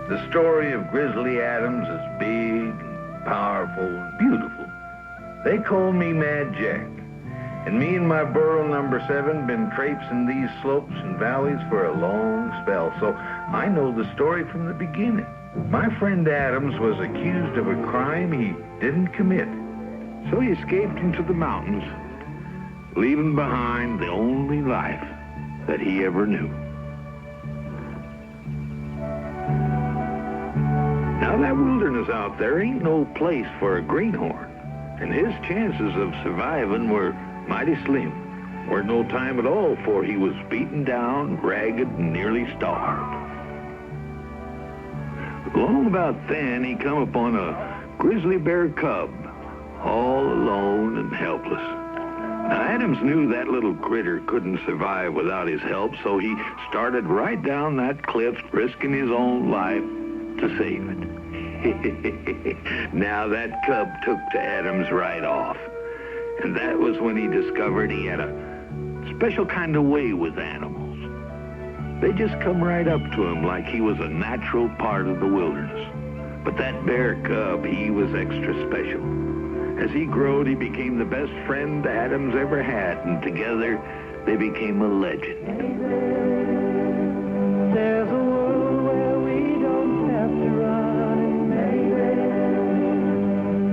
The story of Grizzly Adams is big and powerful and beautiful. They call me Mad Jack. And me and my burro number 7 been traipsing these slopes and valleys for a long spell, so I know the story from the beginning. My friend Adams was accused of a crime he didn't commit, so he escaped into the mountains, leaving behind the only life that he ever knew. Now that wilderness out there ain't no place for a greenhorn, and his chances of surviving were mighty slim. Weren't no time at all for he was beaten down, ragged, and nearly starved. Long about then, he come upon a grizzly bear cub, all alone and helpless. Now, Adams knew that little critter couldn't survive without his help, so he started right down that cliff, risking his own life to save it. Now, that cub took to Adams right off. And that was when he discovered he had a special kind of way with animals. They just come right up to him like he was a natural part of the wilderness. But that bear cub, he was extra special. As he growed, he became the best friend Adams ever had, and together they became a legend. There's a world where we don't have to run, maybe.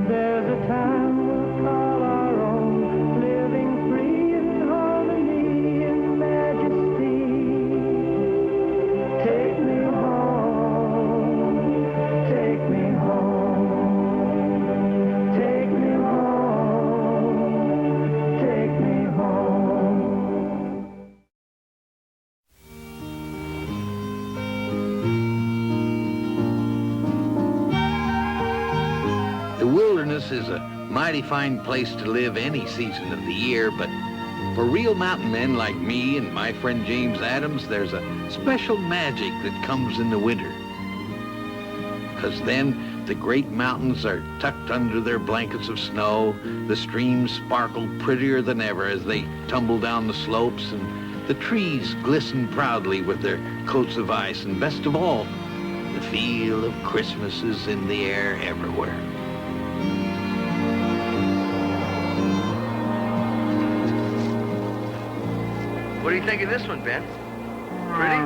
There's a time we'll call our own, living free in harmony and majesty. Take me home, take me home, take me home, take me home. The wilderness is a mighty fine place to live any season of the year, but for real mountain men like me and my friend James Adams, there's a special magic that comes in the winter. 'Cause then the great mountains are tucked under their blankets of snow, the streams sparkle prettier than ever as they tumble down the slopes, and the trees glisten proudly with their coats of ice, and best of all, the feel of Christmas is in the air everywhere. What do you think of this one, Ben? Pretty?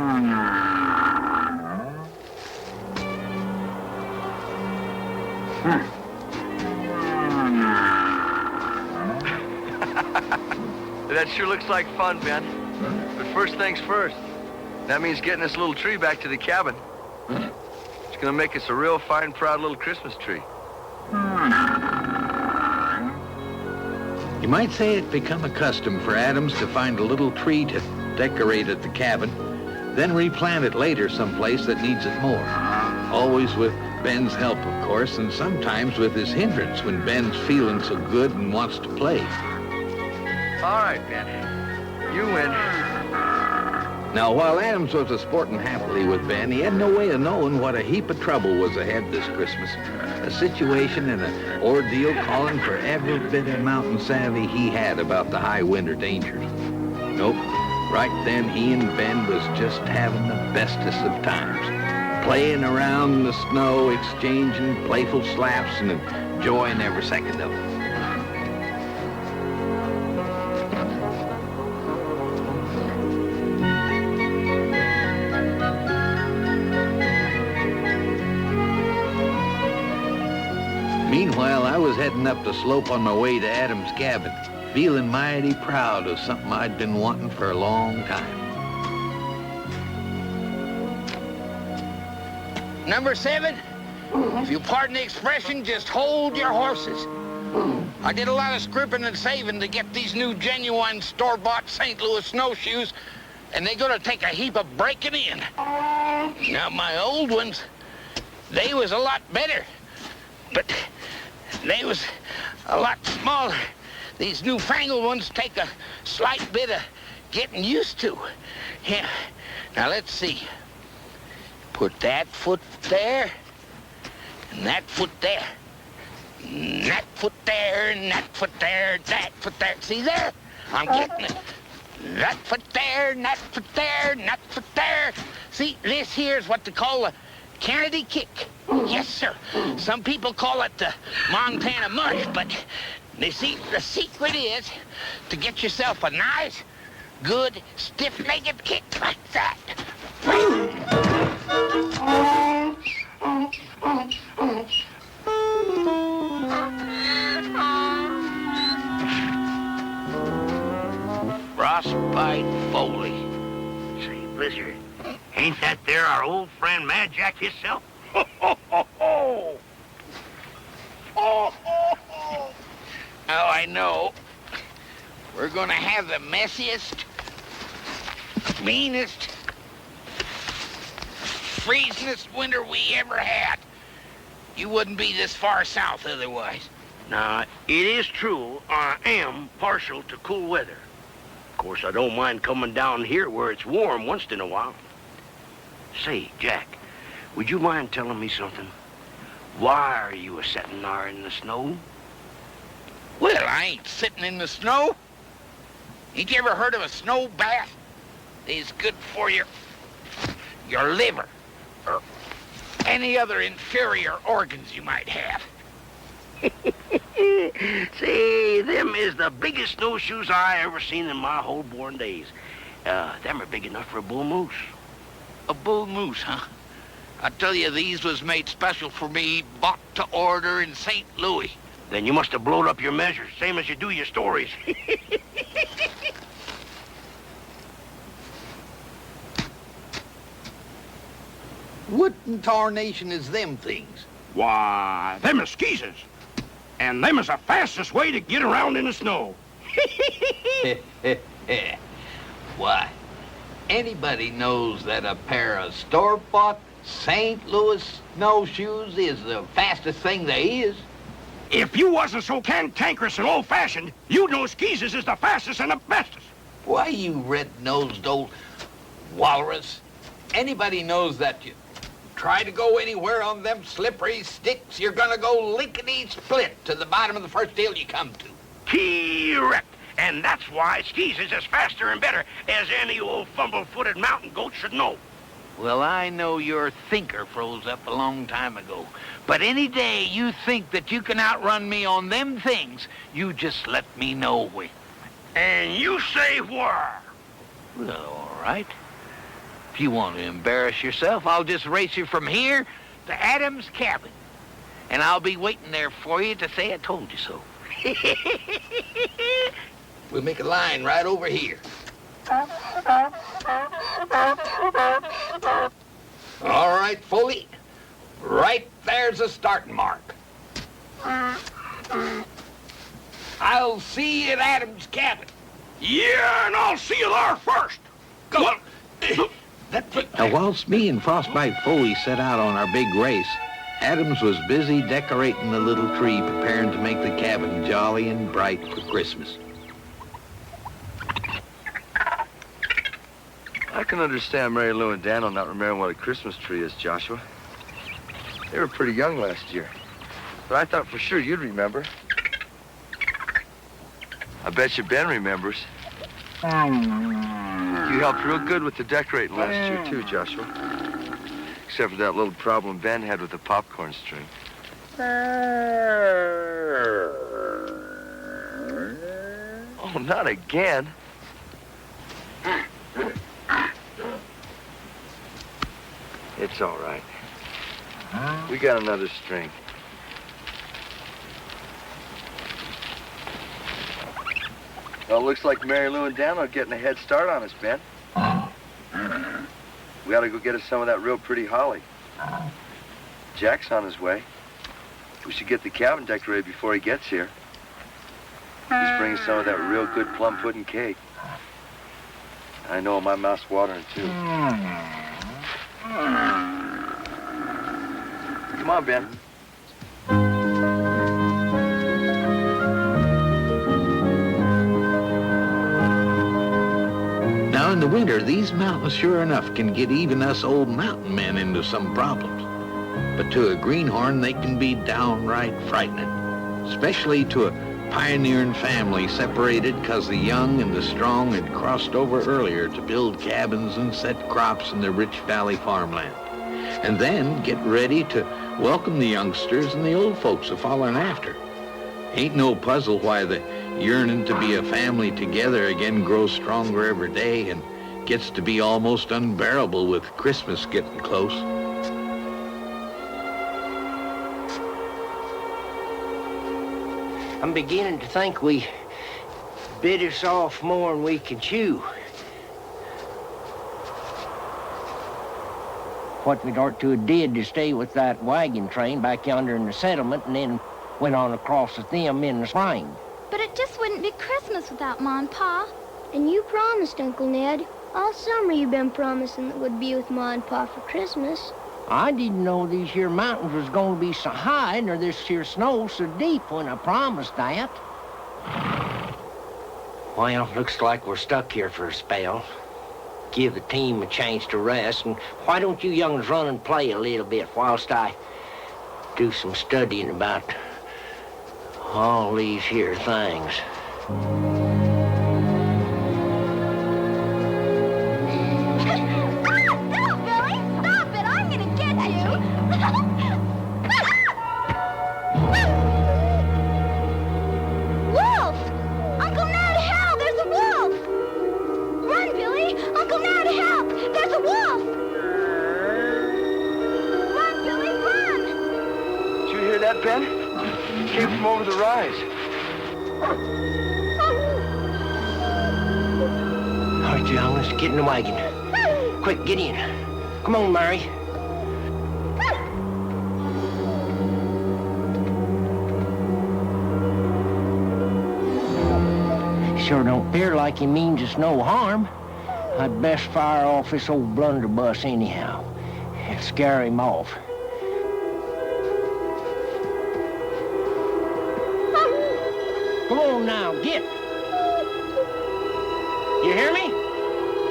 That sure looks like fun, Ben. But first things first. That means getting this little tree back to the cabin. It's gonna make us a real fine, proud little Christmas tree. You might say it become a custom for Adams to find a little tree to decorate at the cabin, then replant it later someplace that needs it more. Always with Ben's help, of course, and sometimes with his hindrance when Ben's feeling so good and wants to play. All right, Ben. You win. Now, while Adams was sporting happily with Ben, he had no way of knowing what a heap of trouble was ahead this Christmas. A situation and an ordeal calling for every bit of mountain savvy he had about the high winter dangers. Nope, right then he and Ben was just having the bestest of times. Playing around in the snow, exchanging playful slaps, and enjoying every second of it. Meanwhile, I was heading up the slope on my way to Adam's cabin, feeling mighty proud of something I'd been wanting for a long time. Number 7, if you pardon the expression, just hold your horses. I did a lot of scrimping and saving to get these new genuine store-bought St. Louis snowshoes, and they're gonna take a heap of breaking in. Now, my old ones, they was a lot better, but they was a lot smaller. These newfangled ones take a slight bit of getting used to. Yeah. Now, let's see. Put that foot there, and that foot there, and that foot there, and that foot there, that foot there. See there? I'm getting it. That foot there, and that foot there, and that foot there. See, this here's what they call a Kennedy kick. Yes, sir. Some people call it the Montana mush, but they see the secret is to get yourself a nice, good, stiff-legged kick like that. Frostbite Foley. Say, Blizzard, ain't that there our old friend Mad Jack himself? Ho, ho, ho, ho! Ho, ho, ho! Oh, I know. We're gonna have the messiest, meanest, freezingest winter we ever had. You wouldn't be this far south otherwise. Now, it is true, I am partial to cool weather. Of course, I don't mind coming down here where it's warm once in a while. Say, Jack, would you mind telling me something? Why are you a-setting there in the snow? Well, I ain't sitting in the snow. Ain't you ever heard of a snow bath? It's good for your liver or any other inferior organs you might have. Say, them is the biggest snowshoes I ever seen in my whole born days. Them are big enough for a bull moose. A bull moose, huh? I tell you, these was made special for me, bought to order in St. Louis. Then you must have blowed up your measures, same as you do your stories. What in tarnation is them things? Why, them are skeezers. And them is the fastest way to get around in the snow. Why, anybody knows that a pair of store-bought St. Louis snowshoes is the fastest thing there is. If you wasn't so cantankerous and old-fashioned, you'd know skeezers is the fastest and the bestest. Why, you red-nosed old walrus, anybody knows that you try to go anywhere on them slippery sticks, you're gonna go lickety-split to the bottom of the first hill you come to. Correct. And that's why skeezers is faster and better, as any old fumble-footed mountain goat should know. Well, I know your thinker froze up a long time ago. But any day you think that you can outrun me on them things, you just let me know when. And you say where? Well, all right. If you want to embarrass yourself, I'll just race you from here to Adam's cabin. And I'll be waiting there for you to say I told you so. We'll make a line right over here. All right, Foley. Right there's a starting mark. I'll see you at Adam's cabin. Yeah, and I'll see you there first. Go on. Now, whilst me and Frostbite Foley set out on our big race, Adams was busy decorating the little tree, preparing to make the cabin jolly and bright for Christmas. I can understand Mary Lou and Daniel not remembering what a Christmas tree is, Joshua. They were pretty young last year. But I thought for sure you'd remember. I bet you Ben remembers. You helped real good with the decorating last year, too, Joshua. Except for that little problem Ben had with the popcorn string. Oh, not again. It's all right. We got another string. Well, it looks like Mary Lou and Dan are getting a head start on us, Ben. We ought to go get us some of that real pretty holly. Jack's on his way. We should get the cabin decorated before he gets here. He's bringing some of that real good plum pudding cake. I know my mouth's watering, too. Come on, Ben. Now, in the winter, these mountains sure enough can get even us old mountain men into some problems. But to a greenhorn, they can be downright frightening, especially to a pioneering family separated because the young and the strong had crossed over earlier to build cabins and set crops in the rich valley farmland. and then get ready to welcome the youngsters and the old folks a-following after. Ain't no puzzle why the yearning to be a family together again grows stronger every day and gets to be almost unbearable with Christmas getting close. I'm beginning to think we bit us off more than we can chew. What we'd ought to have did to stay with that wagon train back yonder in the settlement and then went on across with them in the spring. But it just wouldn't be Christmas without Ma and Pa. And you promised, Uncle Ned. All summer you've been promising that we'd be with Ma and Pa for Christmas. I didn't know these here mountains was going to be so high nor this here snow so deep when I promised that. Well, looks like we're stuck here for a spell. Give the team a chance to rest, and why don't you young'uns run and play a little bit whilst I do some studying about all these here things. Ben? Came from over the rise. All right, young'uns, get in the wagon. Quick, get in. Come on, Mary. Sure don't appear like he means us no harm. I'd best fire off this old blunderbuss anyhow. It'll scare him off. Come on now, get. You hear me?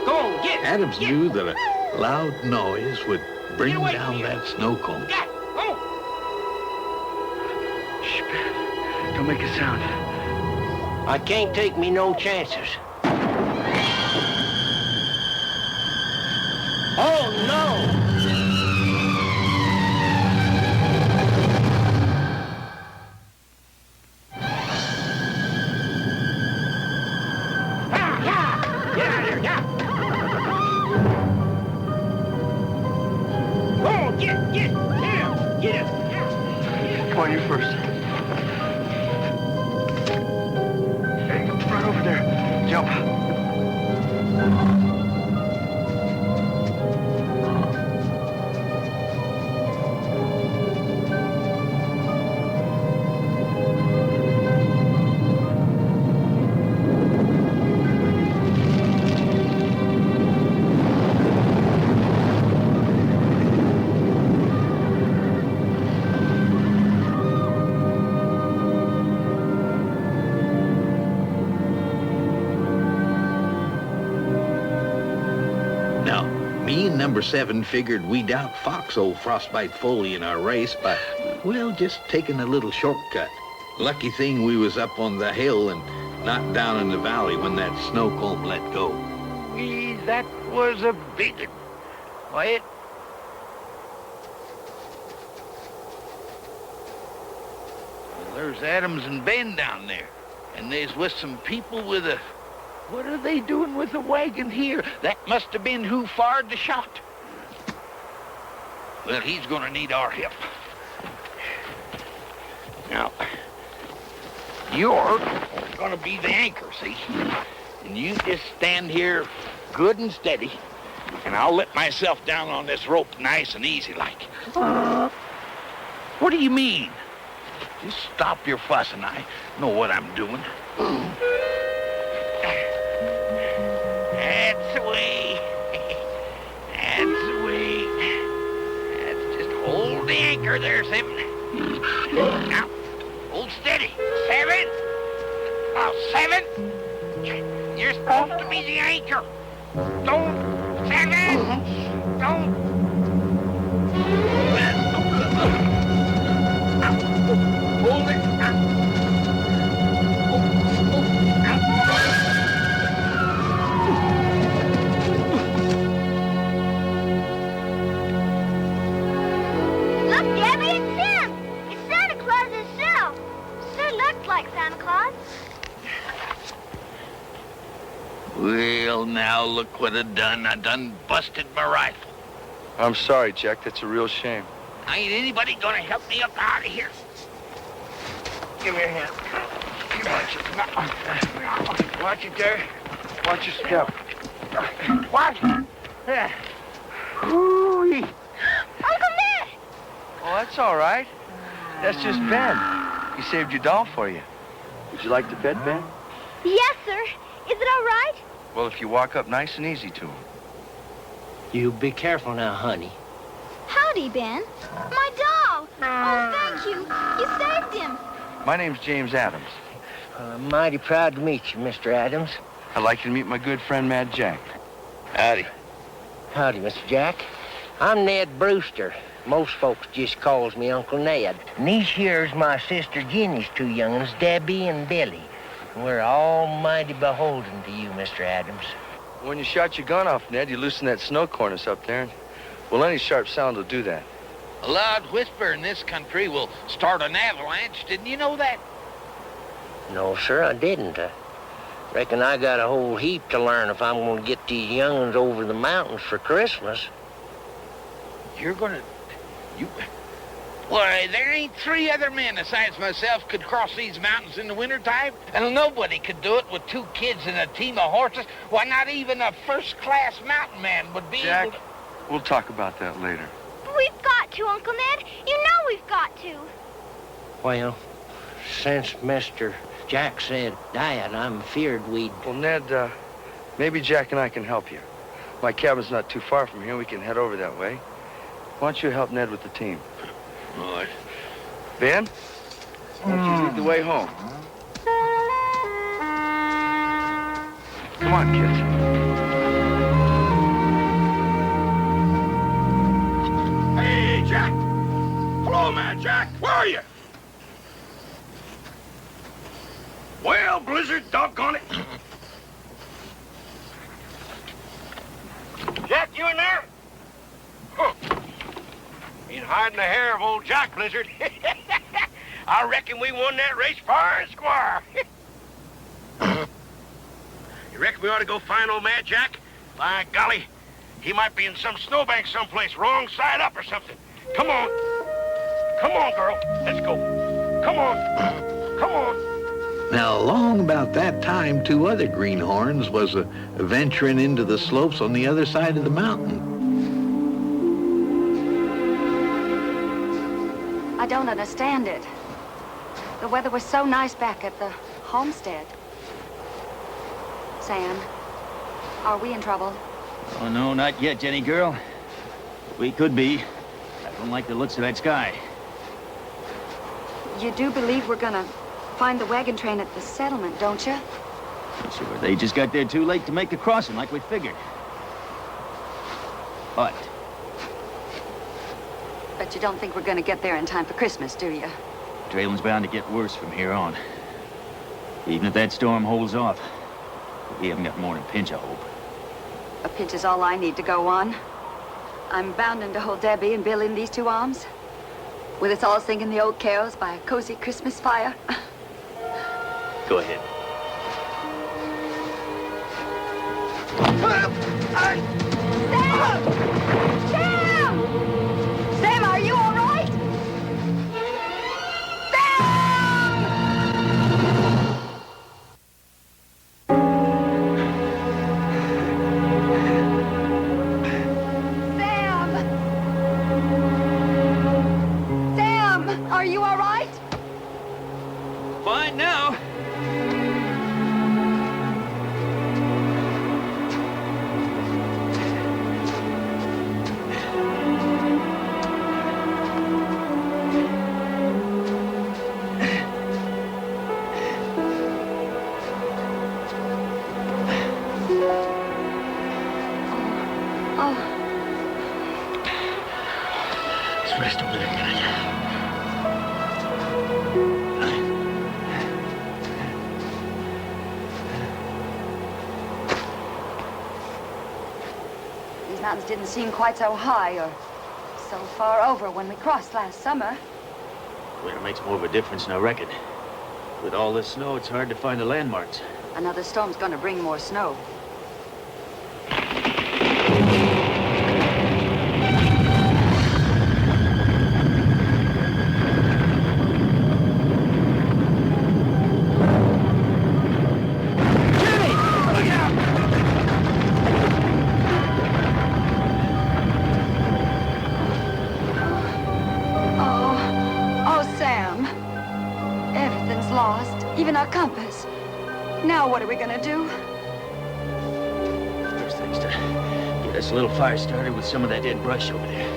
Go on, get. Adams get. knew that a loud noise would bring down that snow cone. Get. Go. Shh, Ben. Don't make a sound. I can't take me no chances. Oh, no! Come on, you first. Hey, run over there. Jump. Number 7 figured we'd outfox old Frostbite Foley in our race by, well, just taking a little shortcut. Lucky thing we was up on the hill and not down in the valley when that snow cone let go. That was a big one. Why, well, there's Adams and Ben down there. And there's with some people with a... What are they doing with a wagon here? That must have been who fired the shot. Well, he's gonna need our help. Now, you're gonna be the anchor, see? And you just stand here good and steady, and I'll let myself down on this rope nice and easy like. What do you mean? Just stop your fussing. I know what I'm doing. That's the way. That's the way. That's just hold the anchor there, 7. Now, hold steady. 7. Oh, 7. You're supposed to be the anchor. Don't. 7. Don't. Hold it. it's him! It's Santa Claus himself! Sure looked like Santa Claus. Well, now look what I done busted my rifle. I'm sorry, Jack. That's a real shame. Ain't anybody gonna help me up out of here. Give me a hand. Watch it there. Watch your step. What? Ooh-wee. Uncle Ned! Oh, that's all right. That's just Ben. He saved your doll for you. Would you like the pet, Ben? Yes, sir. Is it all right? Well, if you walk up nice and easy to him. You be careful now, honey. Howdy, Ben. My doll. Oh, thank you. You saved him. My name's James Adams. I'm mighty proud to meet you, Mr. Adams. I'd like you to meet my good friend, Mad Jack. Howdy. Howdy, Mr. Jack. I'm Ned Brewster. Most folks just calls me Uncle Ned. And these here's my sister Jenny's two young'uns, Debbie and Billy. We're almighty beholden to you, Mr. Adams. When you shot your gun off, Ned, you loosened that snow cornice up there. Well, any sharp sound will do that. A loud whisper in this country will start an avalanche. Didn't you know that? No, sir, I didn't. I reckon I got a whole heap to learn if I'm gonna get these young'uns over the mountains for Christmas. You're gonna... Why, there ain't 3 other men besides myself could cross these mountains in the wintertime, and nobody could do it with 2 kids and a team of horses. Why, not even a first-class mountain man would be Jack, able to... we'll talk about that later. We've got to, Uncle Ned. You know we've got to. Well, since Mr. Jack said that, I'm feared we'd... Well, Ned, maybe Jack and I can help you. My cabin's not too far from here. We can head over that way. Why don't you help Ned with the team? All right. Ben, why don't you lead the way home? Come on, kids. Hey, Jack! Hello, man, Jack. Where are you? Well, Blizzard, doggone it. Jack, you in there? Huh. Ain't hiding the hair of old Jack, Blizzard. I reckon we won that race fair and square. You reckon we ought to go find old Mad Jack? By golly, he might be in some snowbank someplace, wrong side up or something. Come on. Come on, girl. Let's go. Come on. Come on. Now, along about that time, 2 other greenhorns was venturing into the slopes on the other side of the mountain. I don't understand it. The weather was so nice back at the homestead. Sam, are we in trouble? Oh, no, not yet, Jenny girl. We could be. I don't like the looks of that sky. You do believe we're gonna find the wagon train at the settlement, don't you? Sure, they just got there too late to make the crossing like we figured. But you don't think we're gonna get there in time for Christmas, do you? trailing's bound to get worse from here on. Even if that storm holds off, we haven't got more than a pinch, I hope. A pinch is all I need to go on. I'm bounden to hold Debbie and Bill in these 2 arms, with us all singing the old carols by a cozy Christmas fire. Go ahead. Sam! Sam! Sam, are you all right? Sam! Sam, are you all right? Fine now. Rest over there, guys. These mountains didn't seem quite so high or so far over when we crossed last summer. Well, it makes more of a difference than I reckoned. With all this snow, it's hard to find the landmarks. Another storm's gonna bring more snow. Even our compass. Now what are we gonna do? First thing's to get us a little fire started with some of that dead brush over there.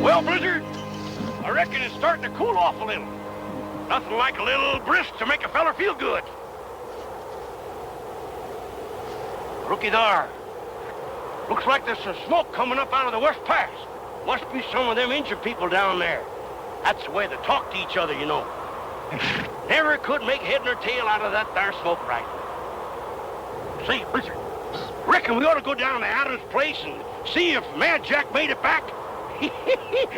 Well, Blizzard, I reckon it's starting to cool off a little. Nothing like a little brisk to make a feller feel good. Looky there. Looks like there's some smoke coming up out of the West Pass. Must be some of them injured people down there. That's the way they talk to each other, you know. Never could make head nor tail out of that there smoke right. Say, Blizzard, reckon we ought to go down to Adam's place and see if Mad Jack made it back.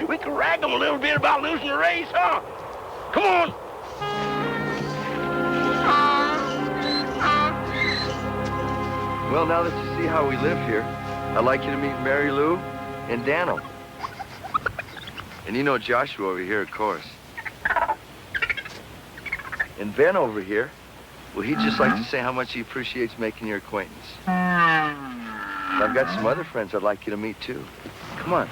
We can rag him a little bit about losing the race, huh? Come on. Well, now that you see how we live here, I'd like you to meet Mary Lou and Dano. And you know Joshua over here, of course. And Ben over here, well, he'd just like to say how much he appreciates making your acquaintance. And I've got some other friends I'd like you to meet, too. Come on.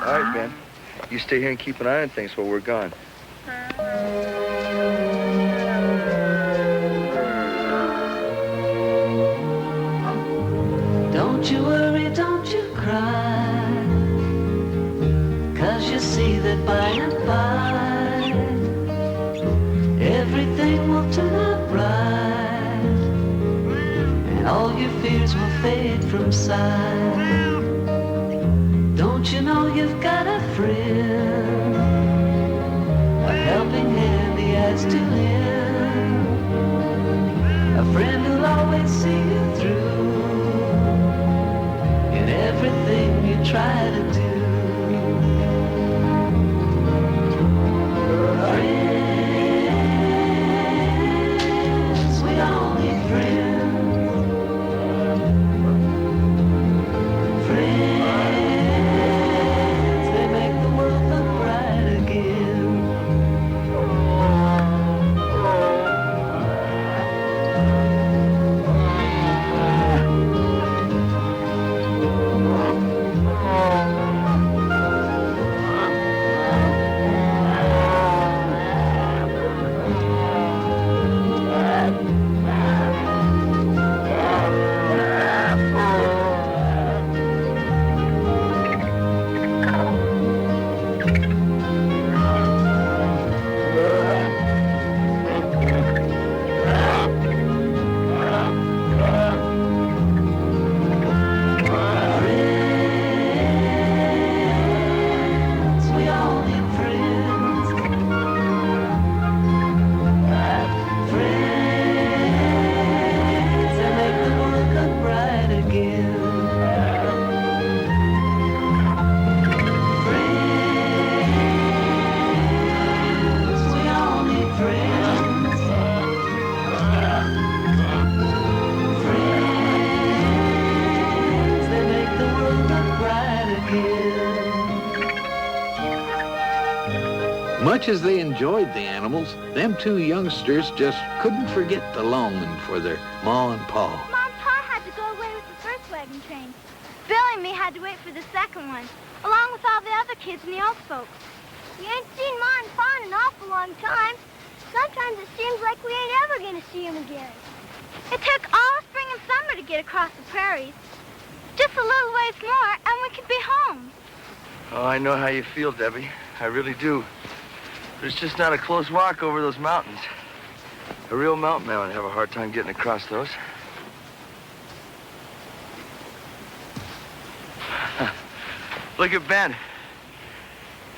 All right, Ben. You stay here and keep an eye on things while we're gone. Don't you worry, don't you cry, 'cause you see that by and by everything will turn out right, and all your fears will fade from sight. Don't you know you've got a friend, a helping hand he has to lend, a friend who'll always see you through in everything you try to do. Friends, we all need friends. Much as they enjoyed the animals, them two youngsters just couldn't forget the longing for their Ma and Pa. Ma and Pa had to go away with the first wagon train. Billy and me had to wait for the second one, along with all the other kids and the old folks. We ain't seen Ma and Pa in an awful long time. Sometimes it seems like we ain't ever gonna see them again. It took all spring and summer to get across the prairies. Just a little ways more, and we could be home. Oh, I know how you feel, Debbie. I really do. But it's just not a close walk over those mountains. A real mountain man would have a hard time getting across those. Look at Ben.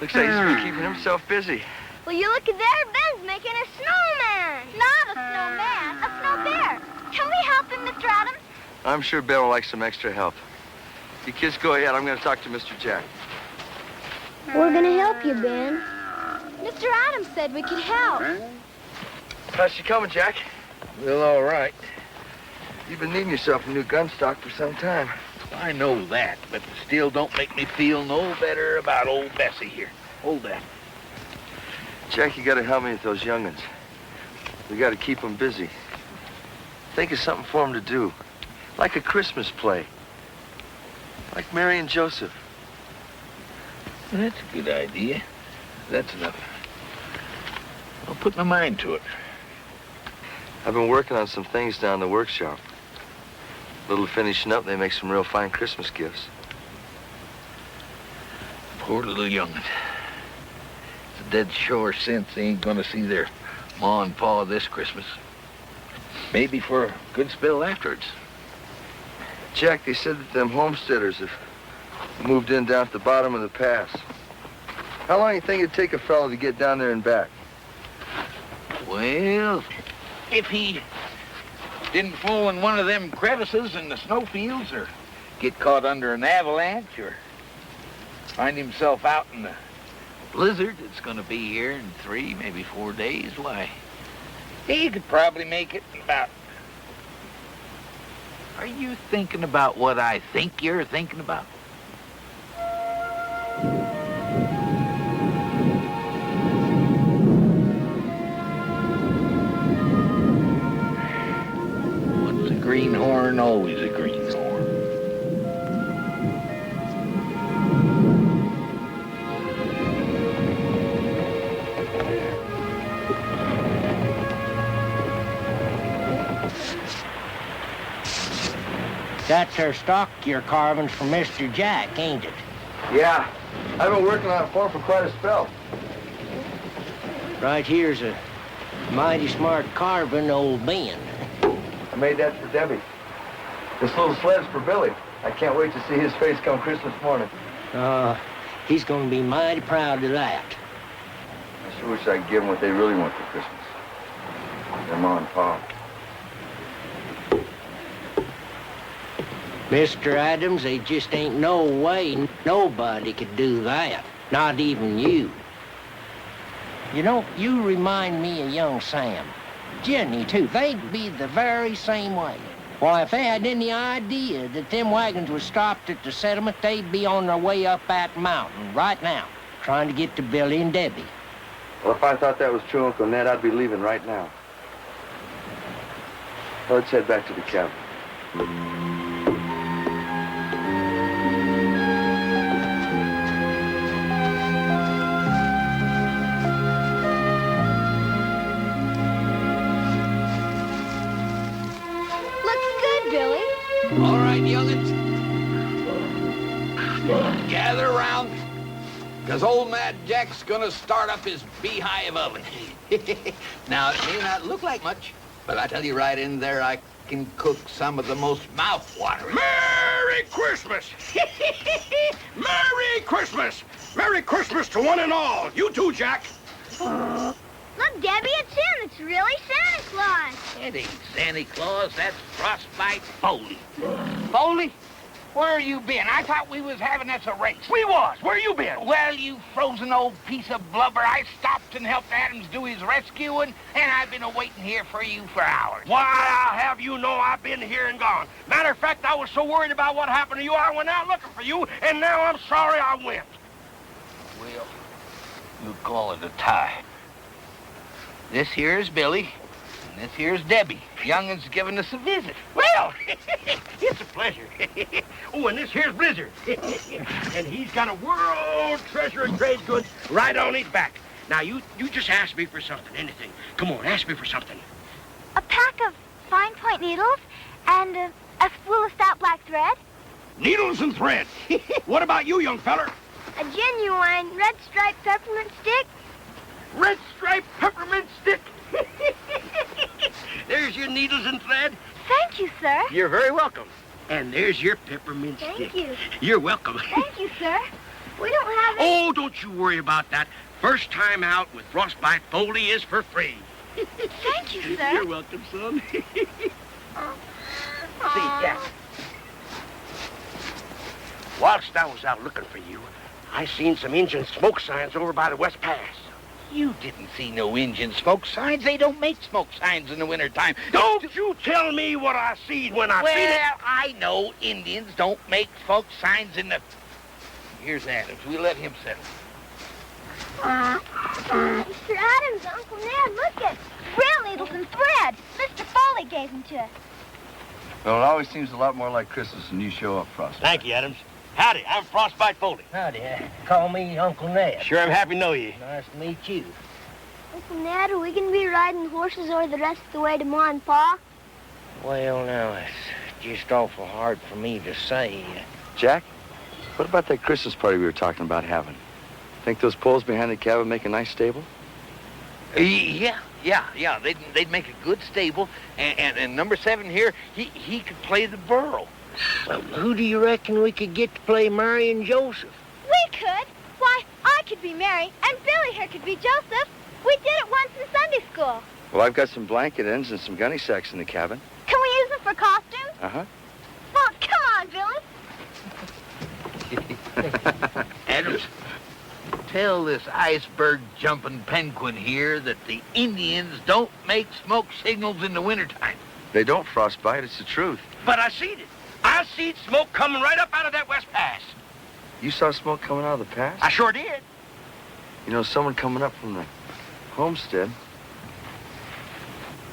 Looks like he's been keeping himself busy. Well, you look at there. Ben's making a snowman. Not a snowman, a snow bear. Can we help him, Mr. Adams? I'm sure Ben will like some extra help. You kids go ahead. I'm going to talk to Mr. Jack. We're gonna help you, Ben. Mr. Adams said we could help. How's she coming, Jack? Well, all right. You've been needing yourself a new gun stock for some time. I know that, but it still don't make me feel no better about old Bessie here. Hold that. Jack, you got to help me with those young'uns. We got to keep them busy. Think of something for them to do. Like a Christmas play. Like Mary and Joseph. That's a good idea. That's enough. I'll put my mind to it. I've been working on some things down in the workshop. A little finishing up, they make some real fine Christmas gifts. Poor little young'un. It's a dead sure sense they ain't gonna see their ma and pa this Christmas. Maybe for a good spell afterwards. Jack, they said that them homesteaders have moved in down at the bottom of the pass. How long do you think it'd take a fellow to get down there and back? Well, if he didn't fall in one of them crevices in the snowfields, or get caught under an avalanche, or find himself out in the blizzard that's going to be here in 3, maybe 4 days, why, he could probably make it in about... Are you thinking about what I think you're thinking about? Once a greenhorn, always a greenhorn. That's our stock you're carving for Mr. Jack, ain't it? Yeah. I've been working on it for him for quite a spell. Right here's a mighty smart carving, old Ben. I made that for Debbie. This little sled's for Billy. I can't wait to see his face come Christmas morning. He's gonna be mighty proud of that. I sure wish I could give them what they really want for Christmas. Their ma and pa. Mr. Adams, they just ain't no way nobody could do that. Not even you. You know, you remind me of young Sam. Jenny, too. They'd be the very same way. Why, if they had any idea that them wagons were stopped at the settlement, they'd be on their way up that mountain right now, trying to get to Billy and Debbie. Well, if I thought that was true, Uncle Ned, I'd be leaving right now. Well, let's head back to the cabin. All right, young'uns. Gather around, because old Mad Jack's gonna start up his beehive oven. Now, it may not look like much, but I tell you right in there, I can cook some of the most mouth-watering. Merry Christmas! Merry Christmas! Merry Christmas to one and all. You too, Jack. Look, Debbie, it's him. It's really Santa Claus. It ain't Santa Claus, that's Frostbite Foley. Foley? Where you been? I thought we was having us a race. We was. Where you been? Well, you frozen old piece of blubber. I stopped and helped Adams do his rescuing, and I've been waiting here for you for hours. Why, I'll have you know I've been here and gone. Matter of fact, I was so worried about what happened to you, I went out looking for you, and now I'm sorry I went. Well, you call it a tie. This here's Billy, and this here's Debbie. Young'un's giving us a visit. Well, it's a pleasure. Oh, and this here's Blizzard. And he's got a world treasure of trade goods right on his back. Now, you just ask me for something, anything. Come on, ask me for something. A pack of fine point needles and a spool of stout black thread. Needles and thread. What about you, young feller? A genuine red striped peppermint stick. Red striped peppermint stick. Here's your needles and thread. Thank you, sir. You're very welcome. And there's your peppermint Thank stick. you. You're welcome. Thank you, sir. We don't have any... Oh, don't you worry about that. First time out with Frostbite Foley is for free. Thank you, sir. You're welcome, son. See, Jack. Whilst I was out looking for you, I seen some Injun smoke signs over by the West Pass. You didn't see no Indian smoke signs. They don't make smoke signs in the wintertime. Don't you tell me what I seen when I seen it. Well, I know Indians don't make smoke signs in the... Here's Adams. We'll let him settle. Mr. Adams, Uncle Ned, look at real needles and thread. Mr. Foley gave them to us. Well, it always seems a lot more like Christmas when you show up, Frostbite. Thank you, Adams. Howdy, I'm Frostbite Foley. Howdy. Call me Uncle Ned. Sure, I'm happy to know you. Nice to meet you. Uncle Ned, are we going to be riding horses or the rest of the way to Ma and Pa? Well, now, it's just awful hard for me to say. Jack, what about that Christmas party we were talking about having? Think those poles behind the cabin make a nice stable? Yeah. They'd make a good stable. And number 7 here, he could play the burro. Well, who do you reckon we could get to play Mary and Joseph? We could. Why, I could be Mary, and Billy here could be Joseph. We did it once in Sunday school. Well, I've got some blanket ends and some gunny sacks in the cabin. Can we use them for costumes? Uh-huh. Well, come on, Billy. Adams, tell this iceberg-jumping penguin here that the Indians don't make smoke signals in the wintertime. They don't, Frostbite. It's the truth. But I seen it. I seen smoke coming right up out of that West Pass. You saw smoke coming out of the pass? I sure did. You know, someone coming up from the homestead,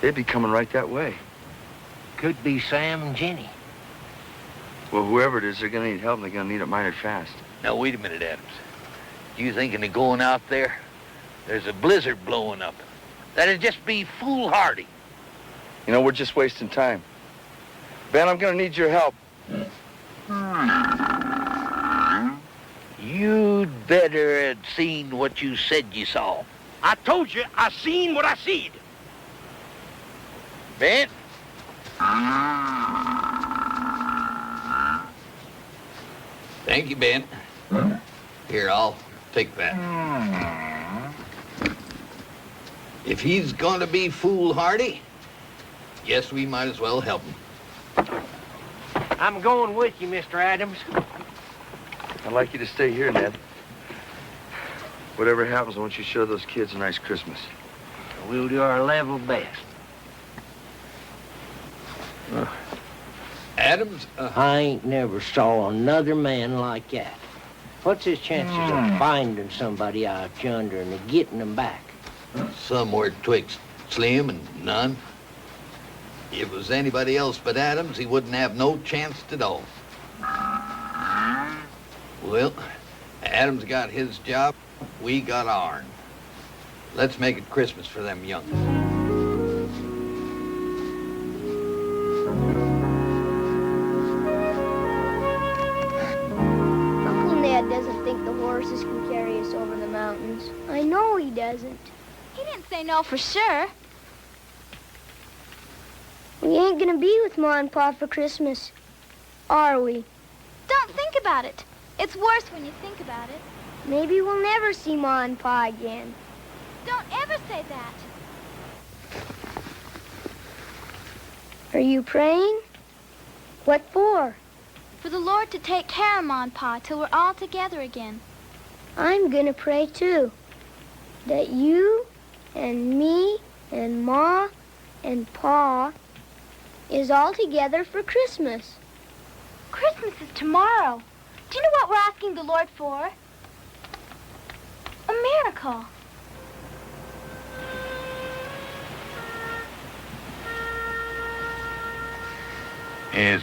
they'd be coming right that way. Could be Sam and Jenny. Well, whoever it is, they're going to need help, and they're going to need it mighty fast. Now, wait a minute, Adams. You thinking of going out there? There's a blizzard blowing up. That'd just be foolhardy. You know, we're just wasting time. Ben, I'm going to need your help. You'd better have seen what you said you saw. I told you, I seen what I seed. Ben? Thank you, Ben. Here, I'll take that. If he's gonna be foolhardy, guess we might as well help him. I'm going with you, Mr. Adams. I'd like you to stay here, Ned. Whatever happens, I want you to show those kids a nice Christmas. We'll do our level best. Adams? I ain't never saw another man like that. What's his chances of finding somebody out yonder and of getting them back? Somewhere twixt slim and none. If it was anybody else but Adams, he wouldn't have no chance at all. Well, Adams got his job, we got ourn. Let's make it Christmas for them young'uns. Uncle Ned doesn't think the horses can carry us over the mountains. I know he doesn't. He didn't say no for sure. We ain't gonna be with Ma and Pa for Christmas, are we? Don't think about it. It's worse when you think about it. Maybe we'll never see Ma and Pa again. Don't ever say that. Are you praying? What for? For the Lord to take care of Ma and Pa till we're all together again. I'm gonna pray too. That you and me and Ma and Pa is all together for Christmas. Christmas is tomorrow. Do you know what we're asking the Lord for? A miracle. As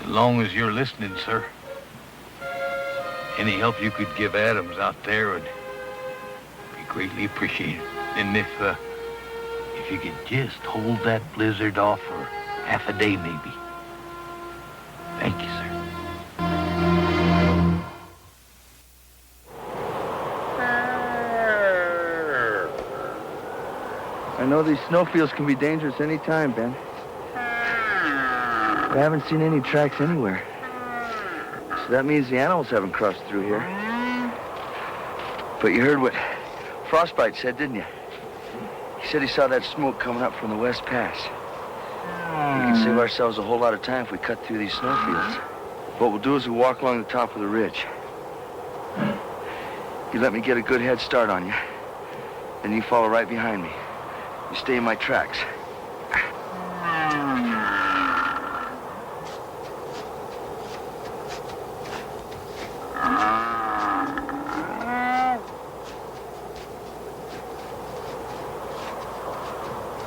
long as you're listening, sir. Any help you could give Adams out there would be greatly appreciated. And if you could just hold that blizzard off for half a day, maybe. Thank you, sir. I know these snowfields can be dangerous any time, Ben. I haven't seen any tracks anywhere. So that means the animals haven't crossed through here. But you heard what Frostbite said, didn't you? He said he saw that smoke coming up from the West Pass. We can save ourselves a whole lot of time if we cut through these snowfields. What we'll do is we'll walk along the top of the ridge. You let me get a good head start on you, then you follow right behind me. You stay in my tracks.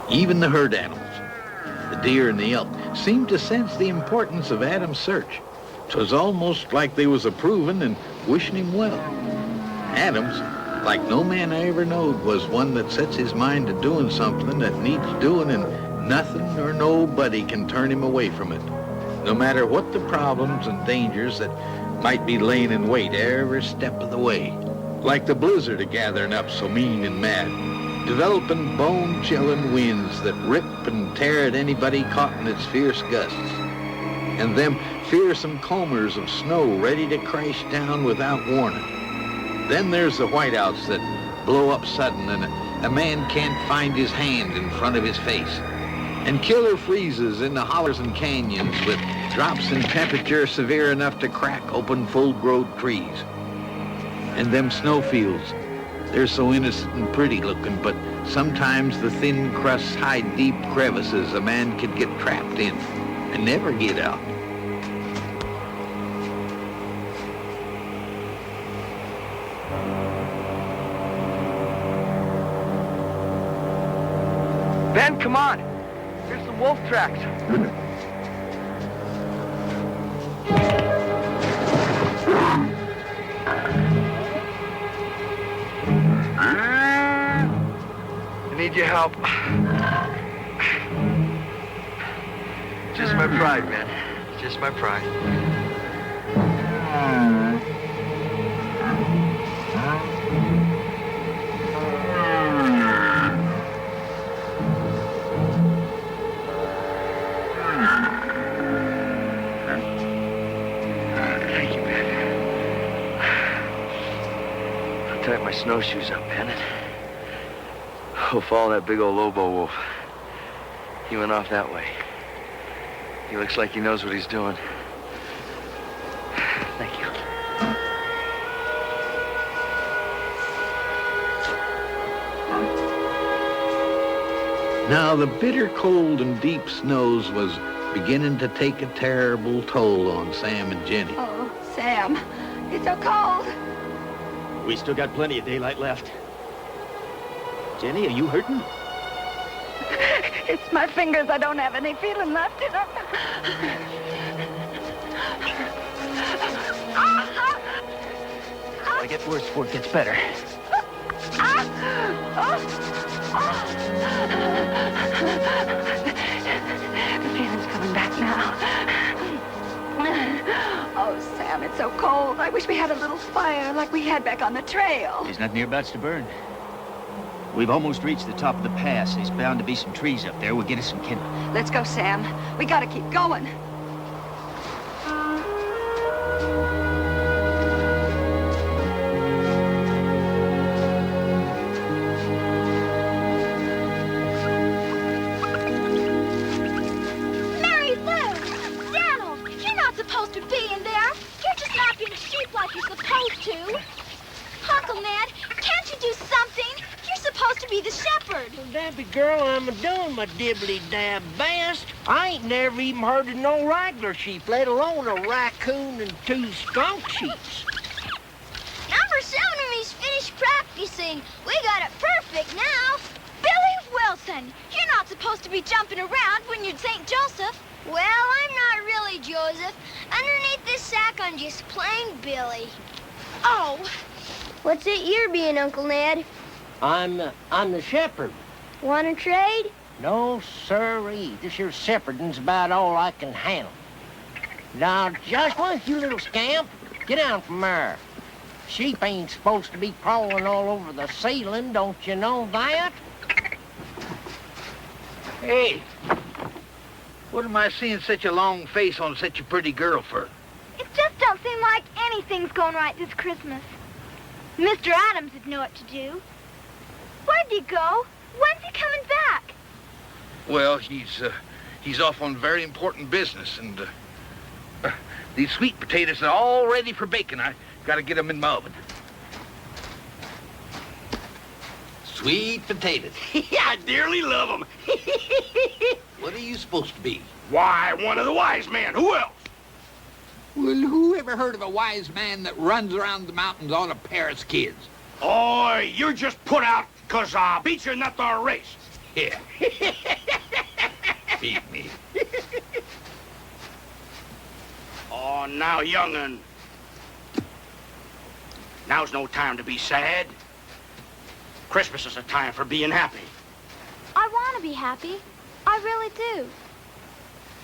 Even the herd animals, the deer and the elk, seemed to sense the importance of Adam's search. 'Twas almost like they was approving and wishing him well. Adams, like no man I ever knowed, was one that sets his mind to doing something that needs doing, and nothing or nobody can turn him away from it, no matter what the problems and dangers that might be laying in wait every step of the way. Like the blizzard a-gathering up so mean and mad, developing bone-chilling winds that rip and tear at anybody caught in its fierce gusts, and them fearsome combers of snow ready to crash down without warning. Then there's the whiteouts that blow up sudden and a man can't find his hand in front of his face, and killer freezes in the hollers and canyons with drops in temperature severe enough to crack open full-grown trees. And them snowfields, they're so innocent and pretty looking, but sometimes the thin crusts hide deep crevices a man could get trapped in and never get out. Ben, come on. Here's some wolf tracks. I need your help. Just my pride, man. Just my pride. Thank you, Ben. I'll tie my snowshoes up, Ben. We'll follow that big old Lobo wolf. He went off that way. He looks like he knows what he's doing. Thank you. Now the bitter cold and deep snows was beginning to take a terrible toll on Sam and Jenny. Oh, Sam, it's so cold. We still got plenty of daylight left. Jenny, are you hurting? It's my fingers. I don't have any feeling left in them. It'll get worse before it gets better. The feeling's coming back now. Oh, Sam, it's so cold. I wish we had a little fire like we had back on the trail. There's nothing nearabouts to burn. We've almost reached the top of the pass. There's bound to be some trees up there. We'll get us some kindling. Let's go, Sam. We gotta keep going. Mary Lou! Daniel! You're not supposed to be in there! You're just knocking sheep like you're supposed to! Uncle Ned, can't you do something? You're supposed to be the shepherd. Well, Debbie girl, I'm doing my dibbly-dab best. I ain't never even heard of no regular sheep, let alone a raccoon and 2 skunk sheeps. Number 7 of me's finished practicing. We got it perfect now. Billy Wilson, you're not supposed to be jumping around when you're St. Joseph. Well, I'm not really Joseph. Underneath this sack, I'm just plain Billy. Oh. What's it you're being, Uncle Ned? I'm the shepherd. Want to trade? No, sirree. This here shepherding's about all I can handle. Now, Joshua, you little scamp, get down from there. Sheep ain't supposed to be crawling all over the ceiling, don't you know that? Hey, what am I seeing such a long face on such a pretty girl for? It just don't seem like anything's going right this Christmas. Mr. Adams would know what to do. Where'd he go? When's he coming back? Well, he's off on very important business, and these sweet potatoes are all ready for baking. I gotta get them in my oven. Sweet potatoes. Yeah, I dearly love them. What are you supposed to be? Why, one of the wise men. Who else? Well, who ever heard of a wise man that runs around the mountains on a pair of skids? Oh, you're just put out because I beat you in that there race. Yeah. Beat me. Oh, now, young'un. Now's no time to be sad. Christmas is a time for being happy. I want to be happy. I really do.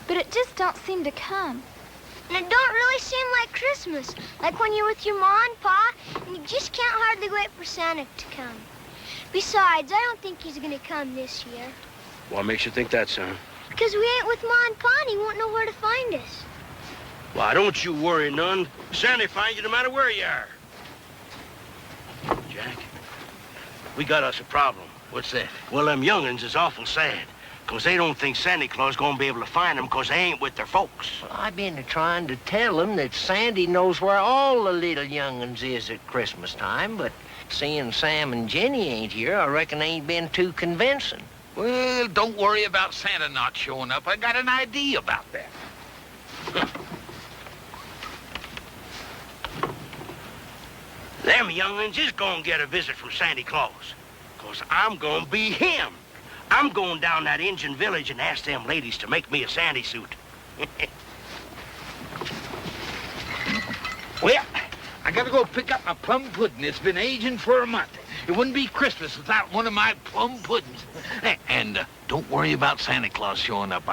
But it just don't seem to come. And it don't really seem like Christmas, like when you're with your Ma and Pa, and you just can't hardly wait for Santa to come. Besides, I don't think he's gonna come this year. What makes you think that, son? Because we ain't with Ma and Pa, and he won't know where to find us. Why, don't you worry none. Santa finds you no matter where you are. Jack, we got us a problem. What's that? Well, them young'uns is awful sad, because they don't think Santa Claus gonna be able to find them because they ain't with their folks. Well, I've been trying to tell them that Sandy knows where all the little young'uns is at Christmas time, but seeing Sam and Jenny ain't here, I reckon they ain't been too convincing. Well, don't worry about Santa not showing up. I got an idea about that. Them young'uns is gonna get a visit from Santa Claus, because I'm gonna be him. I'm going down that Indian village and ask them ladies to make me a Sandy suit. Well, I gotta go pick up my plum pudding. It's been aging for a month. It wouldn't be Christmas without one of my plum puddings. And don't worry about Santa Claus showing up.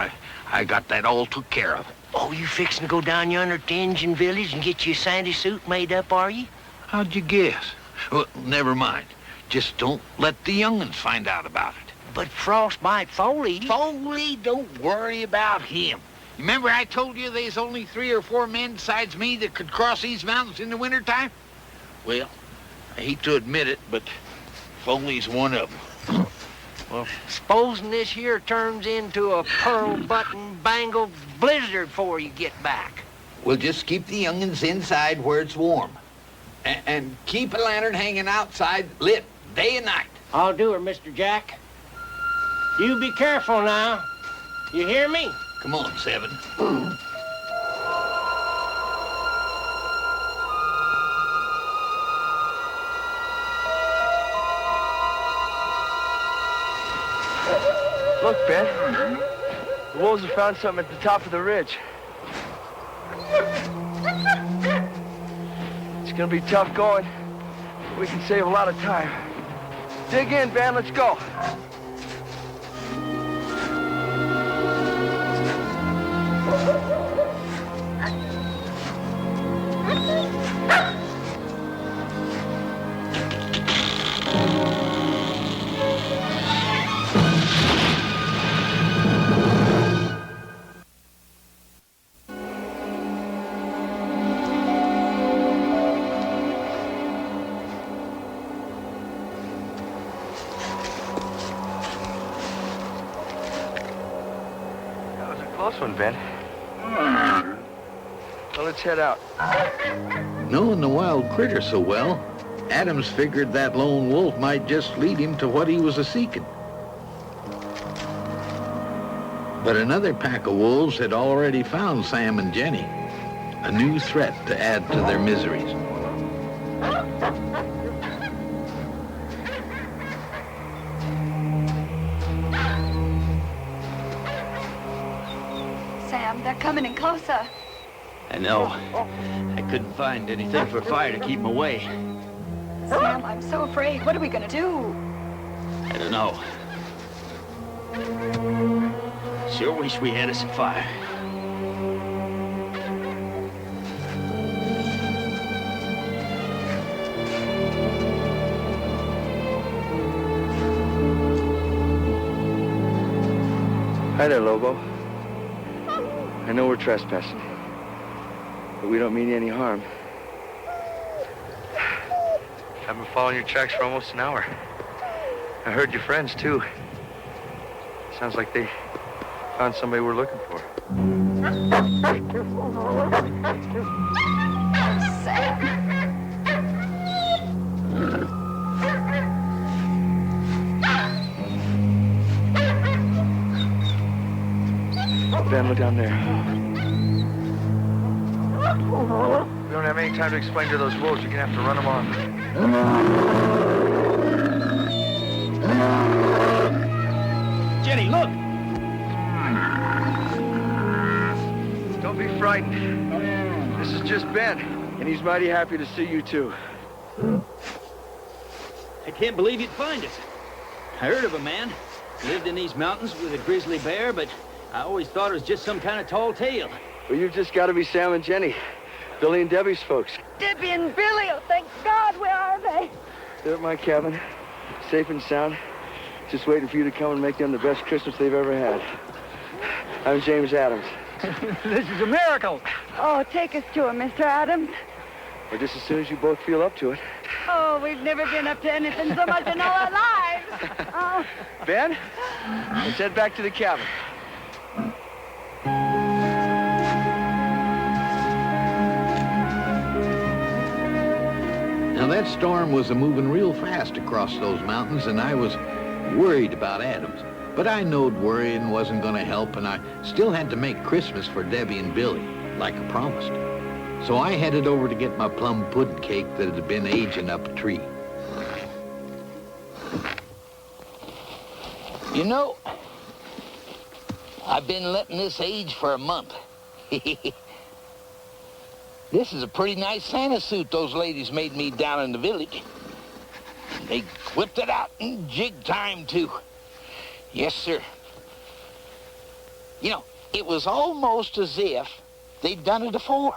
I got that all took care of. Oh, you fixing to go down yonder to the Indian village and get your Sandy suit made up, are you? How'd you guess? Well, never mind. Just don't let the young'uns find out about it. But Frostbite Foley... Foley, don't worry about him. Remember I told you there's only 3 or 4 men besides me that could cross these mountains in the wintertime? Well, I hate to admit it, but Foley's one of them. Well, supposing this here turns into a pearl button bangled blizzard before you get back. We'll just keep the young'uns inside where it's warm. And keep a lantern hanging outside lit day and night. I'll do her, Mr. Jack. You be careful now. You hear me? Come on, 7. Look, Ben. The wolves have found something at the top of the ridge. It's gonna be tough going, but we can save a lot of time. Dig in, Ben, let's go. Close one, Ben. Well, let's head out. Knowing the wild critter so well, Adams figured that lone wolf might just lead him to what he was a-seeking. But another pack of wolves had already found Sam and Jenny, a new threat to add to their miseries. Sam, they're coming in closer. I know. I couldn't find anything for fire to keep them away. Sam, I'm so afraid. What are we gonna do? I don't know. Sure wish we had us a fire. Hi there, Lobo. I know we're trespassing, but we don't mean you any harm. I've been following your tracks for almost an hour. I heard your friends, too. Sounds like they found somebody we're looking for. Ben, look down there. We don't have any time to explain to those wolves. You're gonna have to run them off. Jenny, look! Don't be frightened. This is just Ben, and he's mighty happy to see you, too. I can't believe you'd find us. I heard of a man. Lived in these mountains with a grizzly bear, but I always thought it was just some kind of tall tale. Well, you've just got to be Sam and Jenny. Billy and Debbie's folks. Debbie and Billy, oh, thank God, where are they? They're at my cabin, safe and sound. Just waiting for you to come and make them the best Christmas they've ever had. I'm James Adams. This is a miracle. Oh, take us to him, Mr. Adams. Or just as soon as you both feel up to it. Oh, we've never been up to anything so much in all our lives. Oh. Ben, let's head back to the cabin. Now, that storm was moving real fast across those mountains, and I was worried about Adams. But I knowed worrying wasn't going to help, and I still had to make Christmas for Debbie and Billy, like I promised. So I headed over to get my plum pudding cake that had been aging up a tree. You know, I've been letting this age for a month. This is a pretty nice Santa suit those ladies made me down in the village. They whipped it out in jig time, too. Yes, sir. You know, it was almost as if they'd done it before.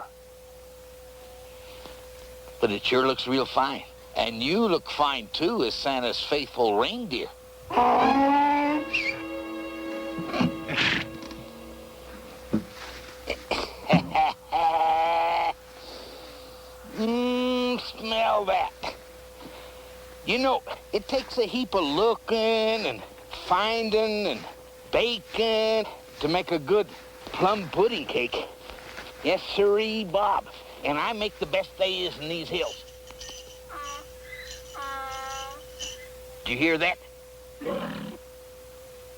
But it sure looks real fine. And you look fine, too, as Santa's faithful reindeer. Smell that. You know, it takes a heap of looking and finding and baking to make a good plum pudding cake. Yes, sirree, Bob. And I make the best they is in these hills. Did you hear that?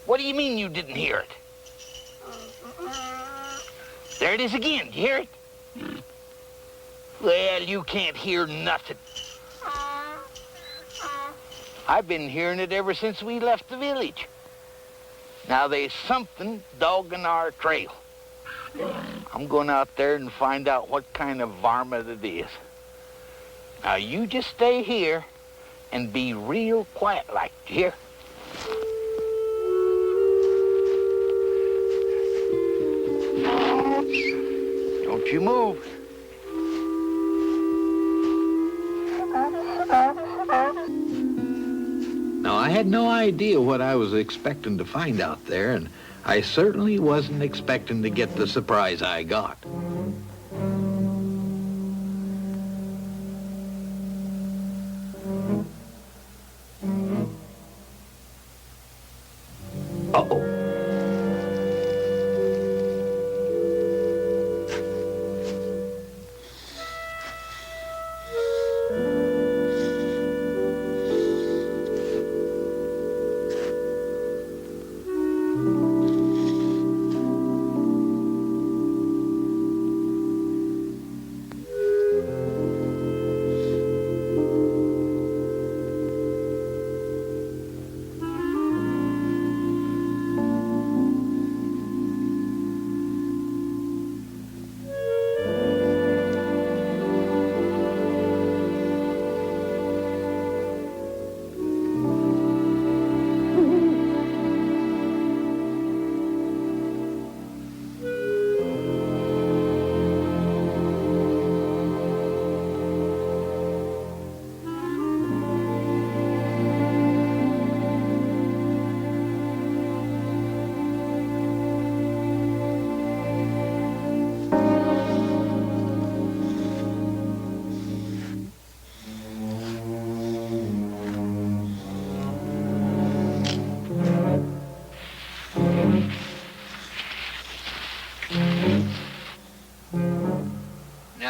What do you mean you didn't hear it? There it is again. Did you hear it? Well, you can't hear nothing. I've been hearing it ever since we left the village. Now, there's something dogging our trail. I'm going out there and find out what kind of varmint it is. Now, you just stay here and be real quiet like, you hear? Don't you move. Now, I had no idea what I was expecting to find out there, and I certainly wasn't expecting to get the surprise I got. Uh-oh.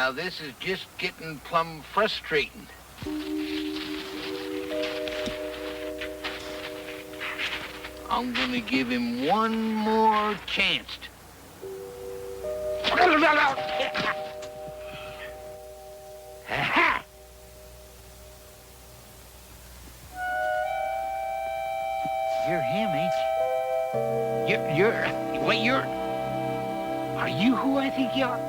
Now, this is just getting plumb frustrating. I'm gonna give him one more chance. You're him, ain't you? Are you who I think you are?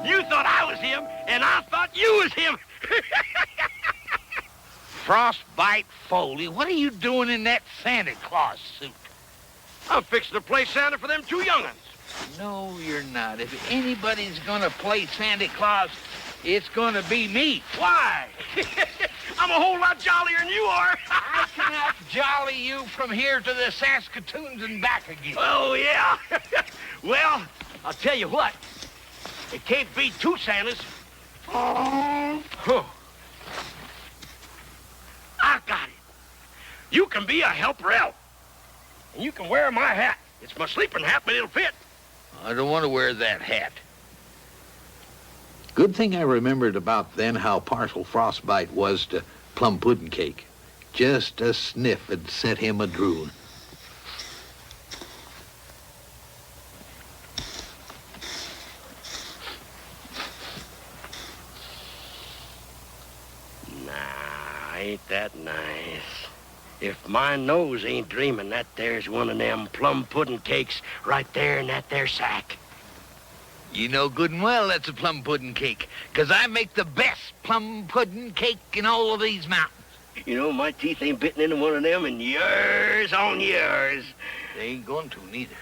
You thought I was him, and I thought you was him. Frostbite Foley, what are you doing in that Santa Claus suit? I'm fixing to play Santa for them two young'uns. No, you're not. If anybody's gonna play Santa Claus, it's gonna be me. Why? I'm a whole lot jollier than you are. I cannot jolly you from here to the Saskatoons and back again. Oh, yeah. Well, I'll tell you what. It can't be two Santas. Huh. I got it. You can be a helper elf. And you can wear my hat. It's my sleeping hat, but it'll fit. I don't want to wear that hat. Good thing I remembered about then how partial Frostbite was to plum pudding cake. Just a sniff had set him a-drooling. Nah, ain't that nice. If my nose ain't dreaming, that there's one of them plum pudding cakes right there in that there sack. You know good and well that's a plum pudding cake, 'cause I make the best plum pudding cake in all of these mountains. You know, my teeth ain't bitten into one of them in years on years. They ain't going to, neither.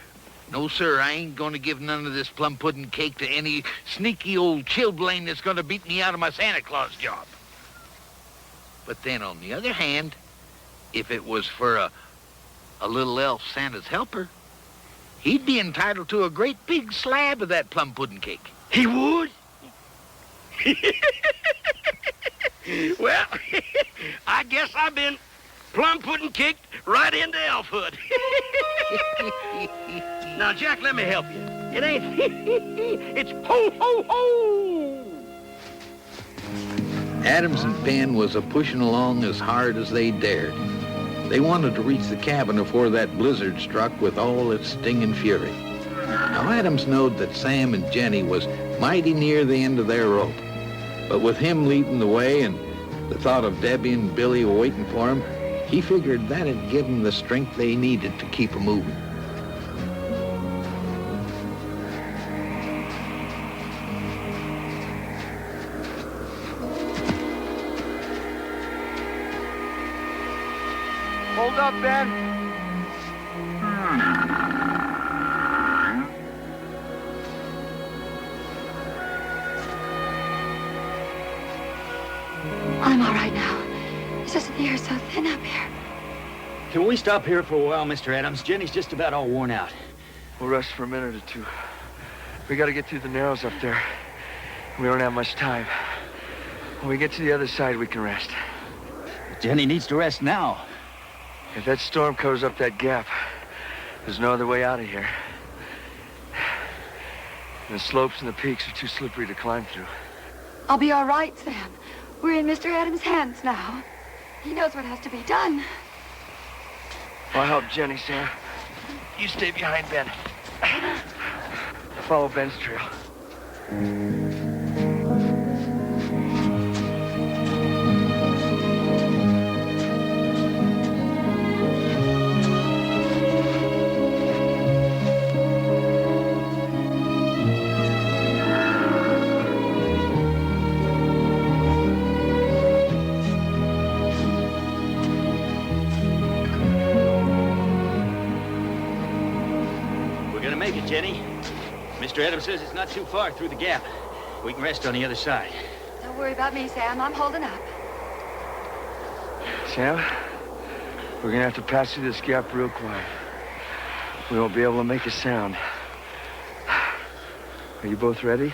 No, sir, I ain't going to give none of this plum pudding cake to any sneaky old chilblain that's going to beat me out of my Santa Claus job. But then, on the other hand, if it was for a little elf Santa's helper, he'd be entitled to a great big slab of that plum pudding cake. He would? Well, I guess I've been plum pudding kicked right into elfhood. Now, Jack, let me help you. It ain't it's ho, ho, ho! Adams and Penn was a-pushing along as hard as they dared. They wanted to reach the cabin before that blizzard struck with all its stinging fury. Now, Adams knowed that Sam and Jenny was mighty near the end of their rope. But with him leading the way and the thought of Debbie and Billy waiting for him, he figured that'd give them the strength they needed to keep moving. Hold up, Ben. I'm all right now. It's just the air's so thin up here. Can we stop here for a while, Mr. Adams? Jenny's just about all worn out. We'll rest for a minute or two. We gotta get through the narrows up there. We don't have much time. When we get to the other side, we can rest. Jenny needs to rest now. If that storm covers up that gap, there's no other way out of here. And the slopes and the peaks are too slippery to climb through. I'll be all right, Sam. We're in Mr. Adams' hands now. He knows what has to be done. I'll help Jenny, Sam. You stay behind Ben. Follow Ben's trail. Jenny. Mr. Adams says it's not too far through the gap. We can rest on the other side. Don't worry about me, Sam. I'm holding up. Sam, we're gonna have to pass through this gap real quiet. We won't be able to make a sound. Are you both ready?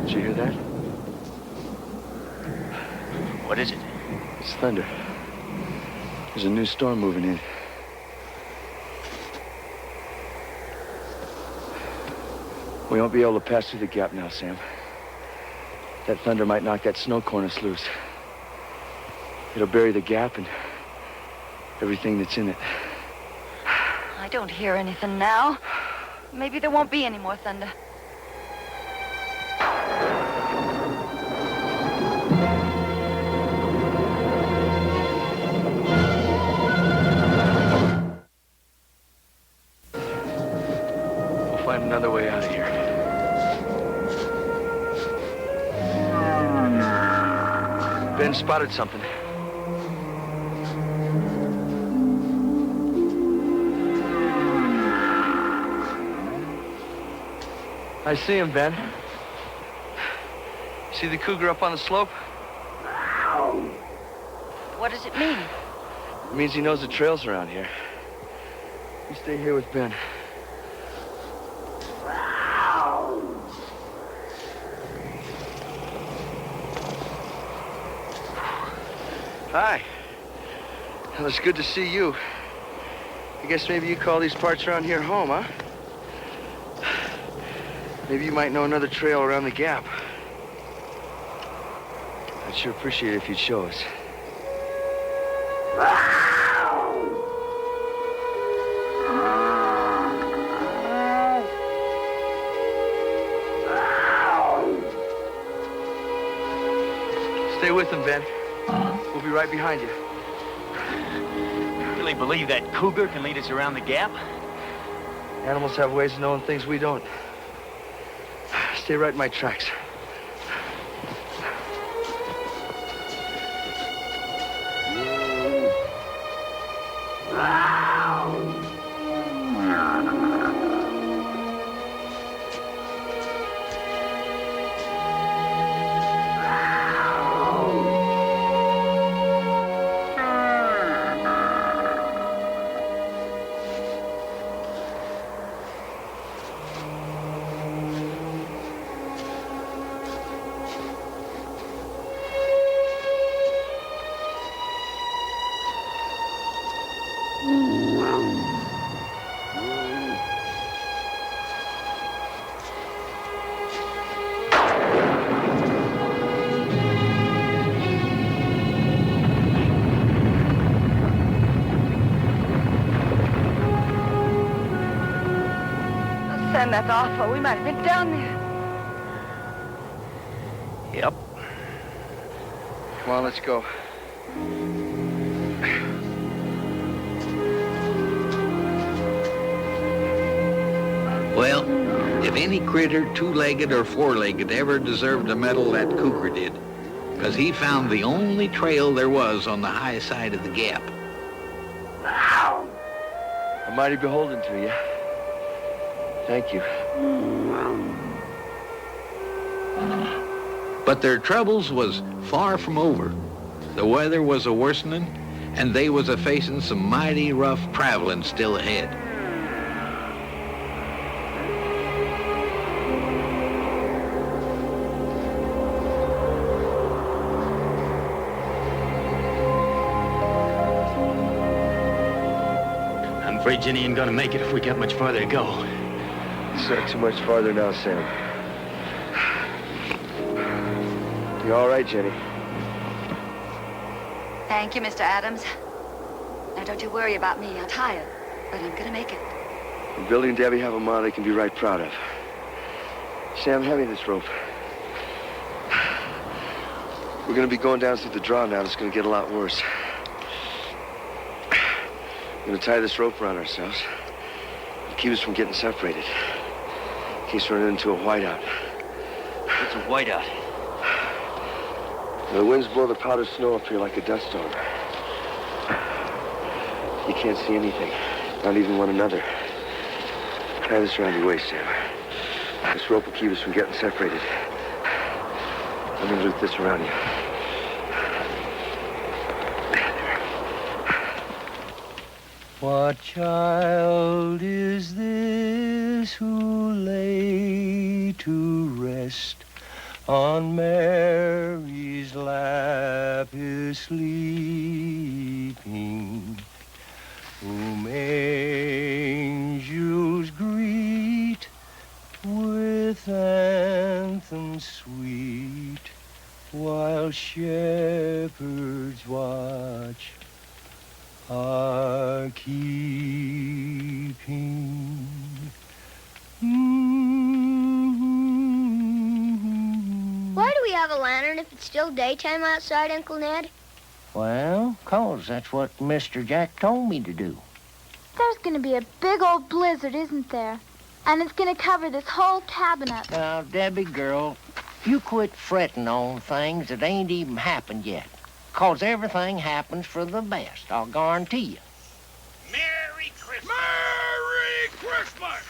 Did you hear that? What is it? It's thunder. There's a new storm moving in. We won't be able to pass through the gap now, Sam. That thunder might knock that snow cornice loose. It'll bury the gap and everything that's in it. I don't hear anything now. Maybe there won't be any more thunder. We'll find another way out of here. Ben spotted something. I see him, Ben. See the cougar up on the slope? What does it mean? It means he knows the trails around here. You stay here with Ben. Hi. Well, it's good to see you. I guess maybe you call these parts around here home, huh? Maybe you might know another trail around the gap. I'd sure appreciate it if you'd show us. Stay with him, Ben. We'll be right behind you. Really believe that cougar can lead us around the gap? Animals have ways of knowing things we don't. Stay right in my tracks. Sam, that's awful. We might have been down there. Yep. Come on, let's go. Well, if any critter, two-legged or four-legged, ever deserved a medal, that cougar did. Because he found the only trail there was on the high side of the gap. I'm mighty beholden to you. Thank you. But their troubles was far from over. The weather was a worsening, and they was a-facing some mighty rough traveling still ahead. I'm afraid Jenny ain't gonna make it if we got much farther to go. It's not too much farther now, Sam. You all right, Jenny? Thank you, Mr. Adams. Now, don't you worry about me. I'm tired, but I'm gonna make it. And Billy and Debbie have a ma they can be right proud of. Sam, hand me this rope. We're gonna be going down through the draw now. It's gonna get a lot worse. We're gonna tie this rope around ourselves. It'll keep us from getting separated. In case we run into a whiteout. What's a whiteout? The winds blow the powdered snow up here like a dust storm. You can't see anything, not even one another. Tie this around your waist, Sam. This rope will keep us from getting separated. Let me loop this around you. What child is this who lay to rest on Mary's lap is sleeping, whom angels greet with while shepherds watch are keeping. Why do we have a lantern if it's still daytime outside, Uncle Ned? Well, 'cause that's what Mr. Jack told me to do. There's gonna be a big old blizzard, isn't there? And it's gonna cover this whole cabin up. Now, Debbie, girl, you quit fretting on things that ain't even happened yet. 'Cause everything happens for the best, I'll guarantee you. Merry Christmas! Merry Christmas!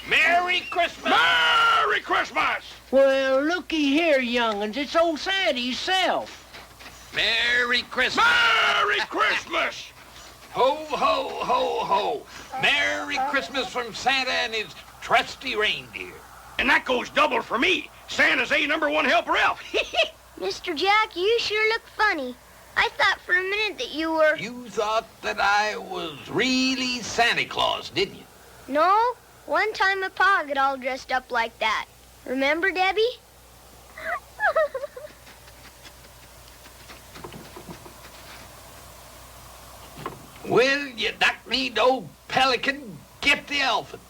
Merry Christmas! Merry Christmas! Well, looky here, young'uns, it's old Santa himself. Merry Christmas! Merry Christmas! Ho, ho, ho, ho. Merry Christmas from Santa and his trusty reindeer. And that goes double for me. Santa's #1 helper elf. Mr. Jack, you sure look funny. I thought for a minute that you were... You thought that I was really Santa Claus, didn't you? No, one time my pa got all dressed up like that. Remember, Debbie? Well, you duck-kneed old pelican, get the elfin.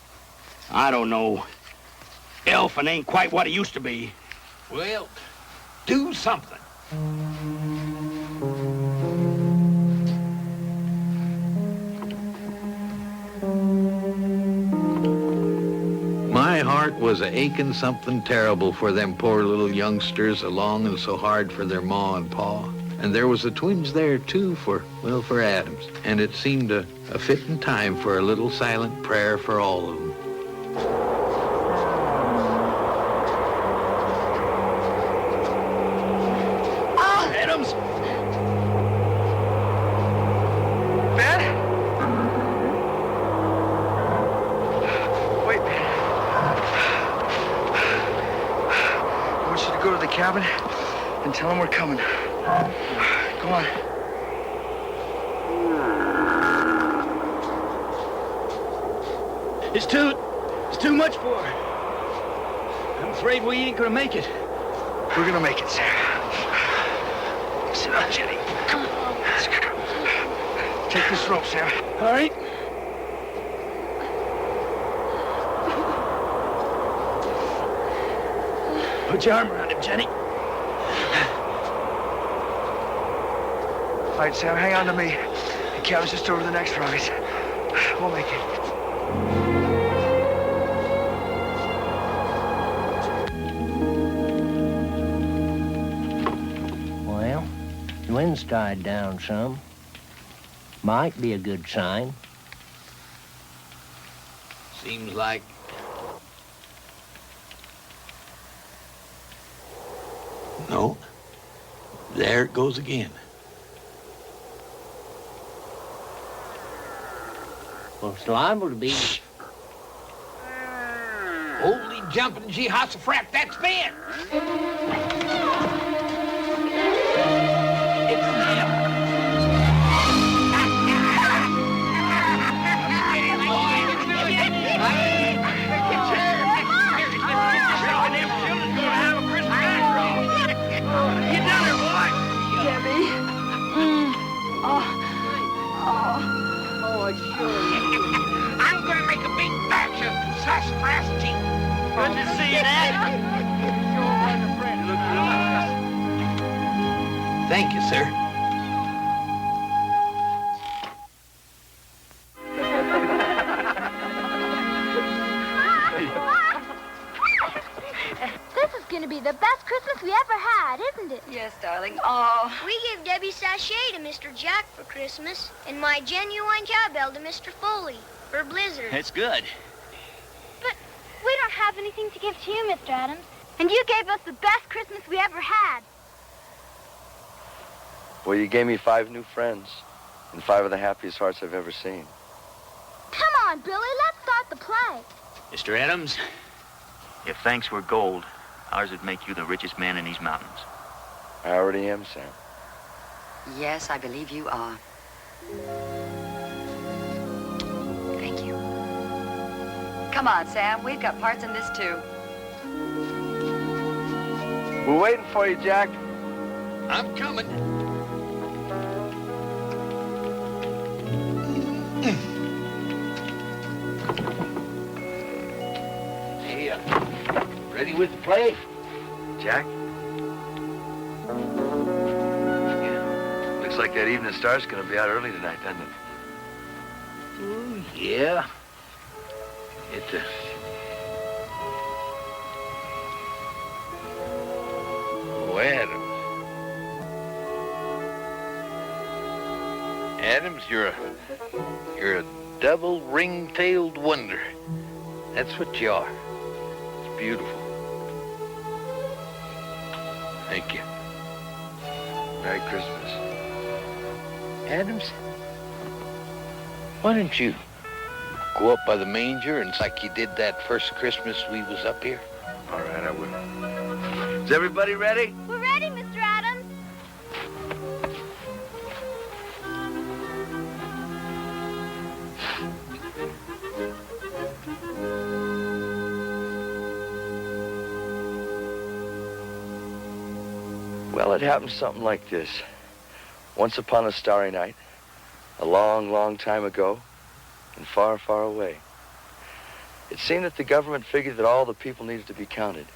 I don't know. Elfin ain't quite what he used to be. Well, do something. My heart was a-aching something terrible for them poor little youngsters along and so hard for their ma and pa. And there was the twins there, too, for Adams. And it seemed a fitting time for a little silent prayer for all of them. Ah, Adams! Ben? Wait. I want you to go to the cabin and tell them we're coming. Go on. It's too much for her. I'm afraid we ain't gonna make it. We're gonna make it, Sam. Sit down, Jenny. Come on. Take this rope, Sam. All right. Put your arm around him, Jenny. All right, Sam, hang on to me. The cabin's just over the next rise. We'll make it. Well, the wind's died down some. Might be a good sign. Seems like... No. There it goes again. Well, it's liable to be... Holy jumping Jehoshaphat, that's Ben! It's them! You done it, boy! Debbie. I'm gonna make a big batch of sassafras tea. Good to see you, Dad. Thank you, sir. This is gonna be the best Christmas we ever had, isn't it? Yes, darling. Oh. We gave Debbie's sachet to Mr. Jack for Christmas and my genuine cowbell to Mr. Foley for Blizzard. That's good. But we don't have anything to give to you, Mr. Adams. And you gave us the best Christmas we ever had. Well, you gave me 5 new friends and 5 of the happiest hearts I've ever seen. Come on, Billy, let's start the play. Mr. Adams, If thanks were gold, ours would make you the richest man in these mountains. I already am, Sam. Yes, I believe you are. Thank you. Come on, Sam. We've got parts in this, too. We're waiting for you, Jack. I'm coming. Hey, ready with the play? Jack? Yeah. Looks like that evening star's gonna be out early tonight, doesn't it? Oh, yeah. It's a... Oh, Adams. Adams, you're a double ring-tailed wonder. That's what you are. It's beautiful. Thank you. Merry Christmas. Adams, why don't you go up by the manger and like you did that first Christmas we was up here? All right, I will. Is everybody ready? We're ready, Mr. Adams. Well, it happened something like this. Once upon a starry night, a long, long time ago, and far, far away, it seemed that the government figured that all the people needed to be counted.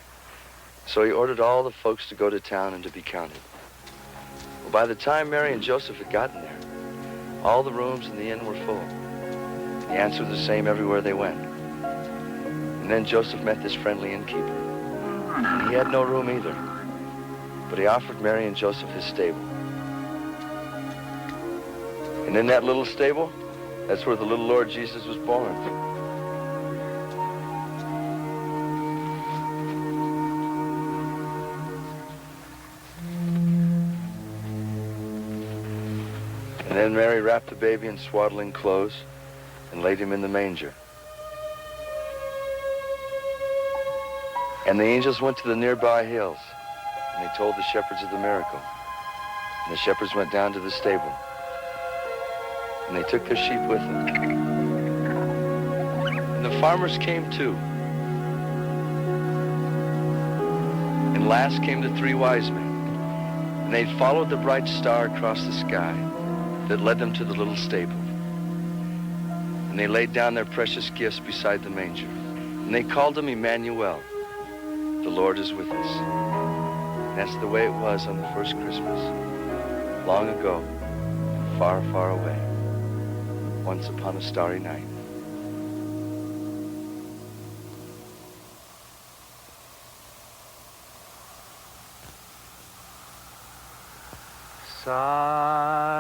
So he ordered all the folks to go to town and to be counted. Well, by the time Mary and Joseph had gotten there, all the rooms in the inn were full. The answer was the same everywhere they went. And then Joseph met this friendly innkeeper. And he had no room either. But he offered Mary and Joseph his stable. And in that little stable, that's where the little Lord Jesus was born. And then Mary wrapped the baby in swaddling clothes and laid him in the manger. And the angels went to the nearby hills, and they told the shepherds of the miracle. And the shepherds went down to the stable, and they took their sheep with them. And the farmers came too. And last came the three wise men, and they followed the bright star across the sky that led them to the little stable. And they laid down their precious gifts beside the manger, and they called him Emmanuel. The Lord is with us. And that's the way it was on the first Christmas, long ago, far, far away, once upon a starry night. Silent